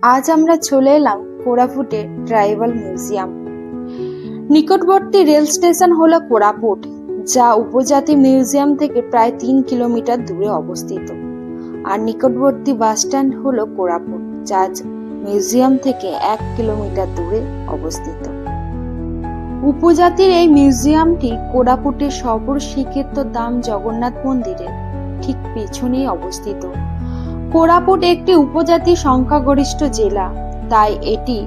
আজ আমরা চলে এলাম কোরাপুটে ট্রাইবাল মিউজিয়াম। নিকটবর্তী রেল স্টেশন হলো কোরাপুট, যা উপজাতি মিউজিয়াম থেকে প্রায় 3 কিলোমিটার দূরে অবস্থিত। আর নিকটবর্তী বাস স্ট্যান্ড হলো কোরাপুট, যা মিউজিয়াম থেকে 1 কিলোমিটার দূরে অবস্থিত। উপজাতির এই মিউজিয়ামটি কোরাপুটের সর্বস্বীকৃত ধাম জগন্নাথ মন্দিরের ঠিক পেছনেই অবস্থিত। কোরাপুট একটি উপজাতি সংখ্যাগরিষ্ঠ জেলা, তাই এটি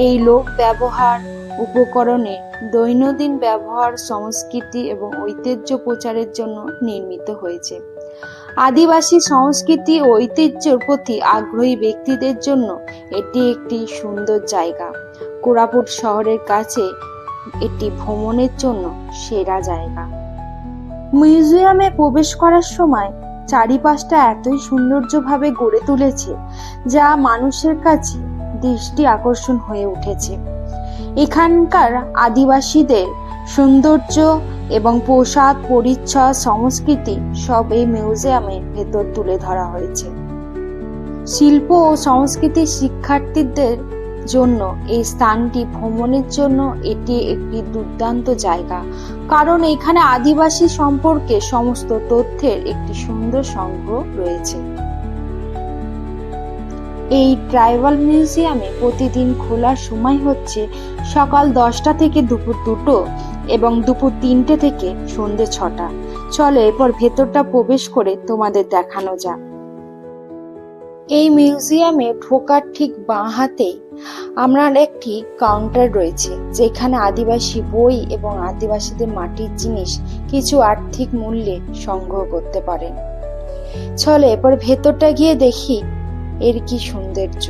এই লোক ব্যবহার, উপকরণের দৈনন্দিন ব্যবহার, সংস্কৃতি এবং ঐতিহ্য প্রচারের জন্য নির্মিত হয়েছে। আদিবাসী সংস্কৃতি ও ঐতিহ্যের প্রতি আগ্রহী ব্যক্তিদের জন্য এটি একটি সুন্দর জায়গা। কোরাপুট শহরের কাছে এটি ভ্রমণের জন্য সেরা জায়গা। মিউজিয়ামে প্রবেশ করার সময় চারিপাশটা এতই সৌন্দর্যভাবে গড়ে তুলেছে, যা মানুষের কাছে দৃষ্টি আকর্ষণ হয়ে উঠেছে। এখানকার আদিবাসীদের সৌন্দর্য এবং পোশাক পরিচ্ছদ, সংস্কৃতি সব এই মিউজিয়ামের ভেতর তুলে ধরা হয়েছে। শিল্প ও সংস্কৃতির শিক্ষার্থীদের জন্য এই স্থানটি ভ্রমণের জন্য এটি একটি দুর্দান্ত জায়গা, কারণ এখানে আদিবাসী সম্পর্কে সমস্ত তথ্যের একটি সুন্দর সংগ্রহ রয়েছে। এই ট্রাইবাল মিউজিয়ামে প্রতিদিন খোলার সময় হচ্ছে সকাল 10টা থেকে দুপুর 2টো এবং দুপুর 3টে থেকে সন্ধ্যে 6টা। চলো এরপর ভেতরটা প্রবেশ করে তোমাদের দেখানো যাক। এই মিউজিয়ামে ঢোকার ঠিক বাঁ হাতেই আমরা একটি কাউন্টার রয়েছে, যেখানে আদিবাসী বই এবং আদিবাসীদের মাটির জিনিস কিছু আর্থিক মূল্যে সংগ্রহ করতে পারেন। চলো এরপর ভেতরটা গিয়ে দেখি এর কি সৌন্দর্য।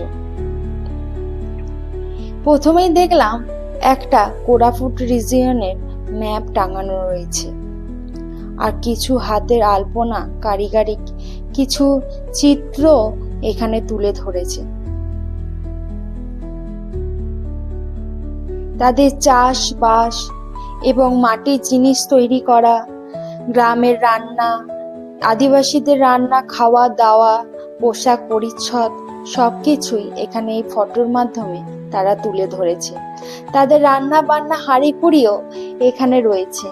প্রথমেই দেখলাম একটা কোরাপুট রিজিয়নের ম্যাপ টাঙানো রয়েছে, আর কিছু হাতের আলপনা কারিগরি কিছু চিত্র এখানে তুলে ধরেছে। তাদের চাষবাস এবং মাটির জিনিস তৈরি করা, গ্রামের রান্না, আদিবাসীদের রান্না, খাওয়া দাওয়া, পোশাক পরিচ্ছদ সবকিছুই এখানে এই ফটোর মাধ্যমে তারা তুলে ধরেছে। তাদের রান্না বান্না হাঁড়িকুড়িও এখানে রয়েছে,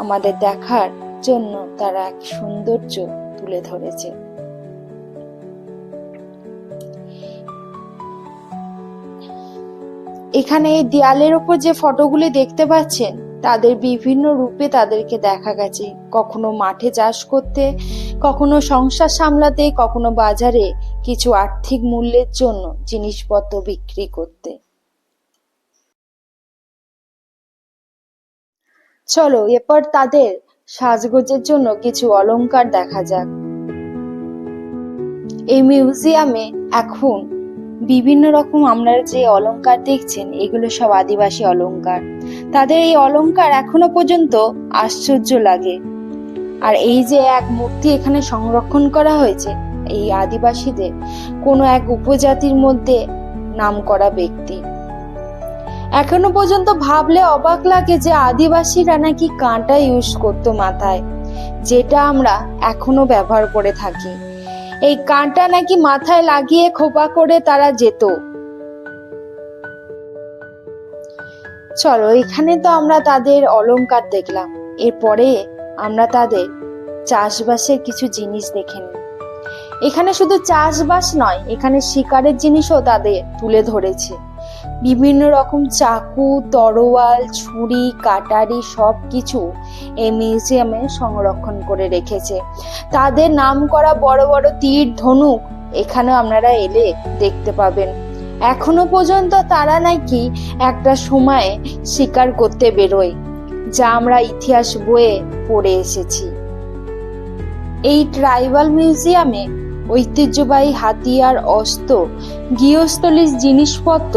আমাদের দেখার জন্য তারা এক সৌন্দর্য তুলে ধরেছে। এখানে এই দেয়ালের উপর যে ফটোগুলি দেখতে পাচ্ছেন, তাদের বিভিন্ন রূপে তাদেরকে দেখা গেছে। কখনো মাঠে চাষ করতে, কখনো সংসার সামলাতে, কখনো বাজারে কিছু আর্থিক মূল্যের জন্য জিনিসপত্র বিক্রি করতে। চলো এরপর তাদের সাজগোজের জন্য কিছু অলংকার দেখা যাক। এই মিউজিয়ামে এখন বিভিন্ন রকম আমরা যে অলংকার দেখছেন, এগুলো সব আদিবাসী অলংকার। তাদের এই অলংকার এখনো পর্যন্ত আশ্চর্য লাগে। আর এই যে এক মূর্তি এখানে সংরক্ষণ করা হয়েছে, এই আদিবাসীদের কোনো এক উপজাতির মধ্যে নামকরা ব্যক্তি। এখনো পর্যন্ত ভাবলে অবাক লাগে যে আদিবাসীরা নাকি কাঁটা ইউজ করতো মাথায়, যেটা আমরা এখনো ব্যবহার করে থাকি। এই কাঁটা নাকি মাথায় লাগিয়ে খোপা করে তারা যেত। চলো এখানে তো আমরা তাদের অলংকার দেখলাম, এরপরে আমরা তাদের চাষবাসের কিছু জিনিস দেখে নিই। এখানে শুধু চাষবাস নয়, এখানে শিকারের জিনিসও তাদের তুলে ধরেছে। বিভিন্ন রকম চাকু, তরোয়াল, ছুরি, কাটারি সবকিছু এই মিউজিয়ামে সংরক্ষণ করে রেখেছে। তাদের নাম করা বড় বড় তীর, ধনুক এখানে আপনারা এলে দেখতে পাবেন। এখনো পর্যন্ত তারা নাকি একটা সময়ে শিকার করতে বেরোয়, যা আমরা ইতিহাস বইয়ে পড়ে এসেছি। এই ট্রাইবাল মিউজিয়ামে ঐতিহ্যবাহী হাতিয়ার, অস্ত্র, গৃহস্থলীর জিনিসপত্র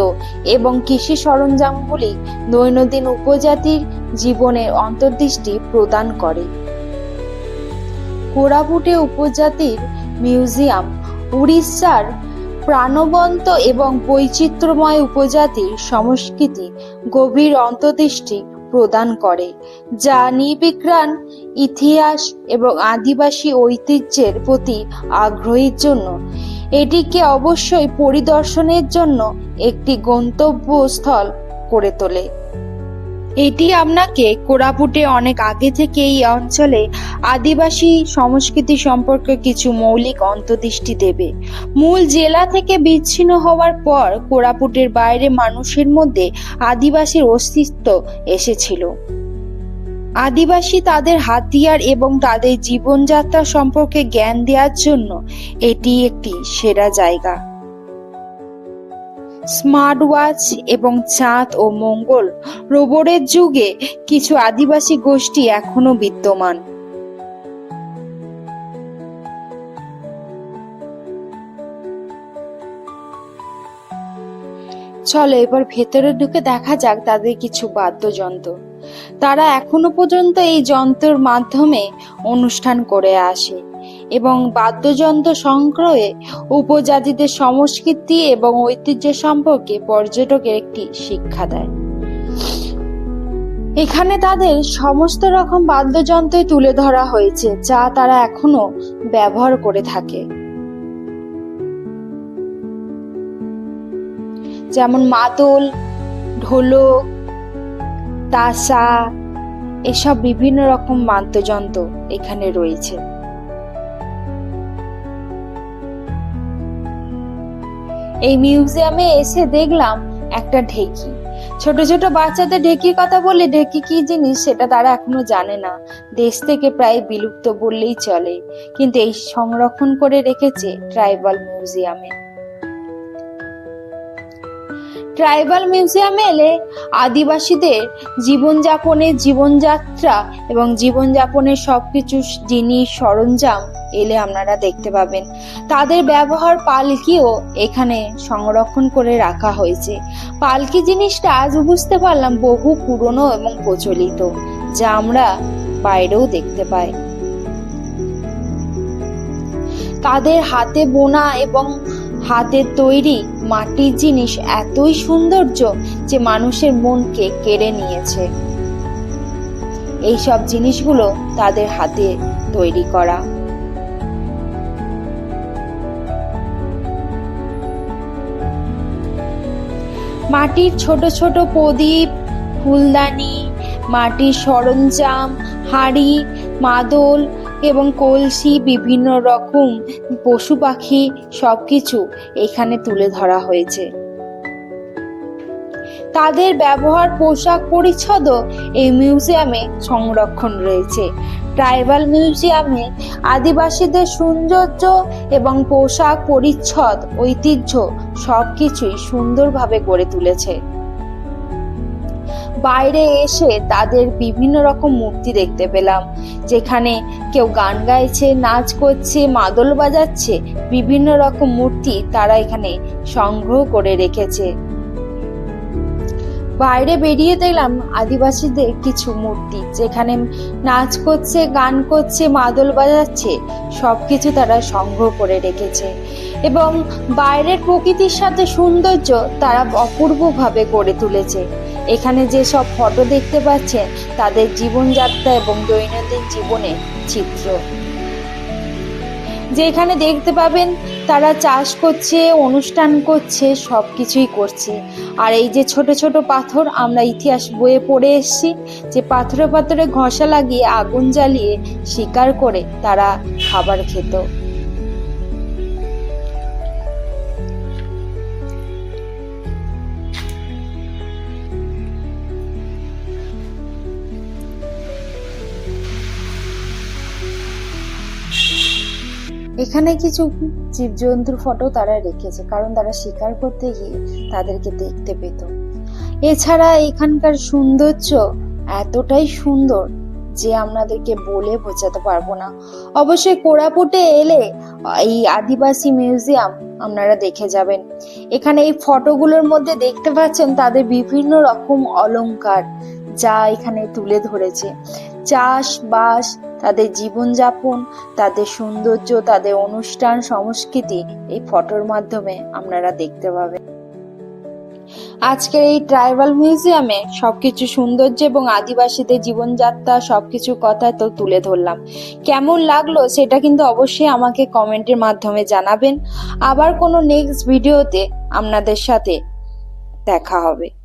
এবং কৃষি সরঞ্জামগুলি দৈনন্দিন উপজাতির জীবনের অন্তর্দৃষ্টি প্রদান করে। কোরাপুটে উপজাতির মিউজিয়াম উড়িষ্যার প্রাণবন্ত এবং বৈচিত্র্যময় উপজাতির সংস্কৃতি গভীর অন্তর্দৃষ্টি প্রদান করে, যা নৃবিজ্ঞান, ইতিহাস এবং আদিবাসী ঐতিহ্যের প্রতি আগ্রহীর জন্য এটিকে অবশ্যই পরিদর্শনের জন্য একটি গন্তব্যস্থল করে তোলে। এটি আপনাকে কোরাপুটে অনেক আগে থেকে এই অঞ্চলে আদিবাসী সংস্কৃতি সম্পর্কে কিছু মৌলিক অন্তর্দৃষ্টি দেবে। মূল জেলা থেকে বিচ্ছিন্ন হওয়ার পর কোরাপুটের বাইরে মানুষের মধ্যে আদিবাসীর অস্তিত্ব এসেছিল। আদিবাসী তাদের হাতিয়ার এবং তাদের জীবনযাত্রা সম্পর্কে জ্ঞান দেওয়ার জন্য এটি একটি সেরা জায়গা। স্মার্ট ওয়াচ এবং চাঁদ ও মঙ্গল রোবটের যুগে কিছু আদিবাসী গোষ্ঠী এখনো বিদ্যমান। চলো এবার ভেতরে ঢুকে দেখা যাক তাদের কিছু বাদ্যযন্ত্র। তারা এখনো পর্যন্ত এই যন্ত্রের মাধ্যমে অনুষ্ঠান করে আসে এবং বাদ্যযন্ত্র সংগ্রহে উপজাতিদের সংস্কৃতি এবং ঐতিহ্য সম্পর্কে পর্যটকের একটি শিক্ষা দেয়। এখানে তাদের সমস্ত রকম বাদ্যযন্ত্রই তুলে ধরা হয়েছে যা তারা এখনো ব্যবহার করে থাকে, যেমন মাদল, ঢোলক, তাসা, এসব বিভিন্ন রকম বাদ্যযন্ত্র এখানে রয়েছে। এই মিউজিয়ামে এসে দেখলাম একটা ঢেকি। ছোট ছোট বাচ্চাদের ঢেকির কথা বলে, ঢেকি কি জিনিস সেটা তারা এখনো জানে না। দেশ থেকে প্রায় বিলুপ্ত বললেই চলে, কিন্তু এই সংরক্ষণ করে রেখেছে ট্রাইবাল মিউজিয়ামে। ট্রাইবাল মিউজিয়ামে এলে আদিবাসীদের জীবনযাত্রা এবং জীবনযাপনের সবকিছু জিনিস সরঞ্জাম এলে আপনারা দেখতে পাবেন। তাদের ব্যবহার পালকিও এখানে সংরক্ষণ করে রাখা হয়েছে। পালকি জিনিসটা আজ বুঝতে পারলাম বহু পুরনো এবং প্রচলিত, যা আমরা বাইরেও দেখতে পাই। তাদের হাতে বোনা এবং হাতের তৈরি মাটির জিনিস এতই সৌন্দর্য যে মানুষের মনকে কেড়ে নিয়েছে। এই সব জিনিসগুলো তাদের হাতে তৈরি করা। মাটির ছোট ছোট প্রদীপ, ফুলদানি, মাটির সরঞ্জাম, হাঁড়ি, মাদল এবং কলসি, বিভিন্ন রকম পশু পাখি সবকিছু এখানে তুলে ধরা হয়েছে। তাদের ব্যবহার, পোশাক পরিচ্ছদও এই মিউজিয়ামে সংরক্ষণ রয়েছে। ট্রাইবাল মিউজিয়ামে আদিবাসীদের সৌন্দর্য এবং পোশাক পরিচ্ছদ, ঐতিহ্য সবকিছুই সুন্দরভাবে গড়ে তুলেছে। বাইরে এসে তাদের বিভিন্ন রকম মূর্তি দেখতে পেলাম, যেখানে কেউ গান গাইছে, নাচ করছে, মাদল বাজাচ্ছে। বিভিন্ন রকম মূর্তি তারা এখানে সংগ্রহ করে রেখেছে। বাইরে বেরিয়ে দেখলাম আদিবাসীদের কিছু মূর্তি, যেখানে নাচ করছে, গান করছে, মাদল বাজাচ্ছে, সবকিছু তারা সংগ্রহ করে রেখেছে। এবং বাইরের প্রকৃতির সাথে সৌন্দর্য তারা অপূর্বভাবে গড়ে তুলেছে। এখানে যে সব ফটো দেখতে পাচ্ছেন তাদের জীবনযাত্রা এবং দৈনন্দিন জীবনের চিত্র। যেখানে দেখতে পাবেন তারা চাষ করছে, অনুষ্ঠান করছে, সবকিছুই করছে। আর এই যে ছোট ছোট পাথর, আমরা ইতিহাস বইয়ে পড়ে এসেছি যে পাথরে পাথরে ঘষা লাগিয়ে আগুন জ্বালিয়ে শিকার করে তারা খাবার খেত। এখানে কিছু জীবজন্তুর ফটো তারা রেখেছে, কারণ তারা শিকার করতে গিয়ে তাদেরকে দেখতে পেত। এছাড়া এখানকার সৌন্দর্য এতটাই সুন্দর যে আপনাদেরকে বলে বোঝাতে পারবো না। অবশ্যই কোরাপুটে এলে এই আদিবাসী মিউজিয়াম আপনারা দেখে যাবেন। এখানে এই ফটোগুলোর মধ্যে দেখতে পাচ্ছেন তাদের বিভিন্ন রকম অলংকার, যা এখানে তুলে ধরেছে। চাষবাস, তাদের জীবনযাপন, তাদের সৌন্দর্য, তাদের অনুষ্ঠান সংস্কৃতি এই ফটোর মাধ্যমে আপনারা দেখতে পাবেন। আজকের এই ট্রাইবাল মিউজিয়ামে সবকিছু সৌন্দর্য এবং আদিবাসীদের জীবনযাত্রা সবকিছু কথা তো তুলে ধরলাম। কেমন লাগলো সেটা কিন্তু অবশ্যই আমাকে কমেন্টের মাধ্যমে জানাবেন। আবার কোনো নেক্সট ভিডিওতে আপনাদের সাথে দেখা হবে।